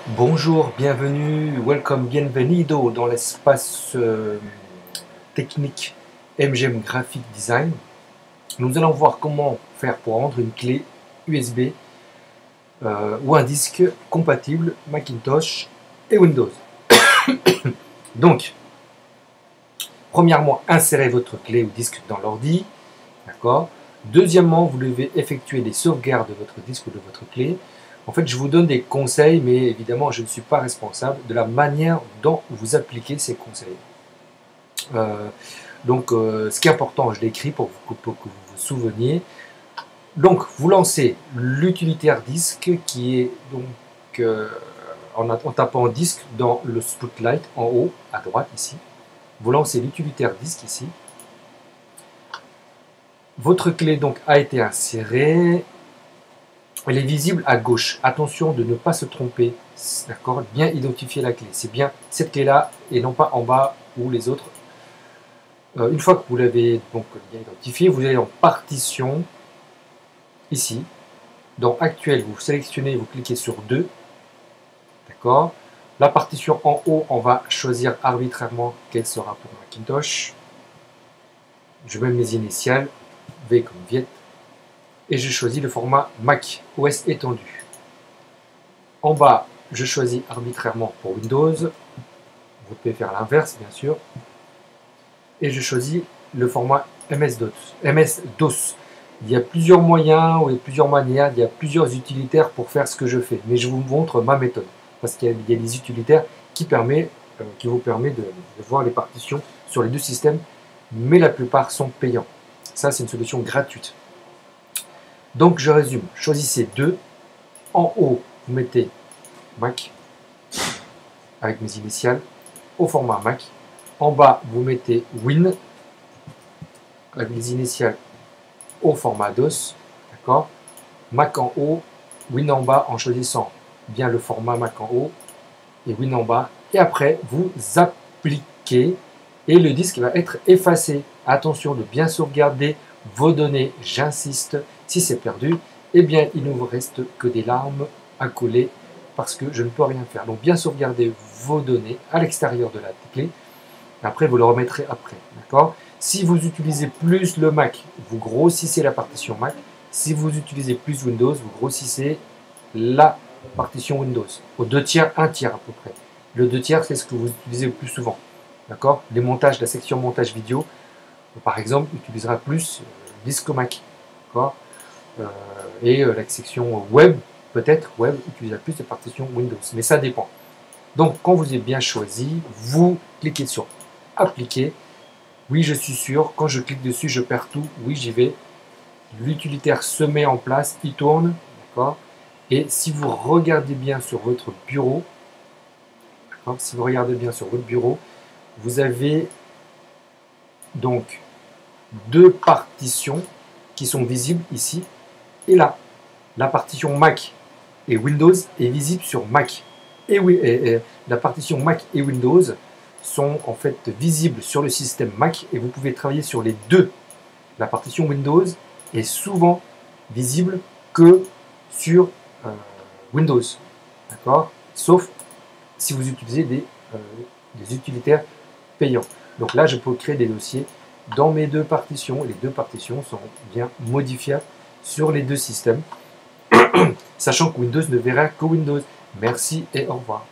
Bonjour, bienvenue, welcome, bienvenido dans l'espace technique MGM Graphic Design. Nous allons voir comment faire pour rendre une clé USB ou un disque compatible Macintosh et Windows. Donc, premièrement, insérez votre clé ou disque dans l'ordi. D'accord. Deuxièmement, vous devez effectuer des sauvegardes de votre disque ou de votre clé. En fait, je vous donne des conseils, mais évidemment, je ne suis pas responsable de la manière dont vous appliquez ces conseils. Ce qui est important, je l'écris pour que vous vous souveniez. Donc, vous lancez l'utilitaire disque qui est donc en tapant disque dans le spotlight en haut à droite ici. Vous lancez l'utilitaire disque ici. Votre clé donc a été insérée. Elle est visible à gauche. Attention de ne pas se tromper. D'accord? Bien identifier la clé. C'est bien cette clé-là et non pas en bas ou les autres. Une fois que vous l'avez donc bien identifié, vous allez en partition ici. Dans Actuel, vous sélectionnez, vous cliquez sur 2. D'accord? La partition en haut, on va choisir arbitrairement quelle sera pour Macintosh. Je mets mes initiales. V comme Viet. Et je choisis le format Mac OS étendu. En bas, je choisis arbitrairement pour Windows. Vous pouvez faire l'inverse, bien sûr. Et je choisis le format MS-DOS. Il y a plusieurs moyens ou plusieurs manières, il y a plusieurs utilitaires pour faire ce que je fais. Mais je vous montre ma méthode. Parce qu'il y a des utilitaires qui vous permettent de voir les partitions sur les deux systèmes. Mais la plupart sont payants. Ça, c'est une solution gratuite. Donc, je résume. Choisissez 2. En haut, vous mettez Mac avec mes initiales au format Mac. En bas, vous mettez Win avec les initiales au format DOS. D'accord? Mac en haut, Win en bas en choisissant bien le format Mac en haut et Win en bas. Et après, vous appliquez et le disque va être effacé. Attention de bien sauvegarder vos données, j'insiste. Si c'est perdu, eh bien il ne vous reste que des larmes à coller parce que je ne peux rien faire. Donc bien sauvegarder vos données à l'extérieur de la clé. Après, vous le remettrez après. D'accord? Si vous utilisez plus le Mac, vous grossissez la partition Mac. Si vous utilisez plus Windows, vous grossissez la partition Windows. Au 2/3, 1/3 à peu près. Le 2/3, c'est ce que vous utilisez le plus souvent. D'accord? Les montages, la section montage vidéo, par exemple, utilisera plus disque Mac. D'accord? La section web, peut-être, web, utilisera plus de partition Windows. Mais ça dépend. Donc, quand vous avez bien choisi, vous cliquez sur Appliquer. Oui, je suis sûr. Quand je clique dessus, je perds tout. Oui, j'y vais. L'utilitaire se met en place, il tourne. D'accord? Et si vous regardez bien sur votre bureau, si vous regardez bien sur votre bureau, vous avez donc 2 partitions qui sont visibles ici et là. La partition Mac et Windows est visible sur Mac. Et la partition Mac et Windows sont en fait visibles sur le système Mac et vous pouvez travailler sur les deux. La partition Windows est souvent visible que sur Windows. D'accord? Sauf si vous utilisez des utilitaires payants. Donc là, je peux créer des dossiers dans mes 2 partitions. Les 2 partitions sont bien modifiables sur les 2 systèmes, sachant que Windows ne verra que Windows. Merci et au revoir.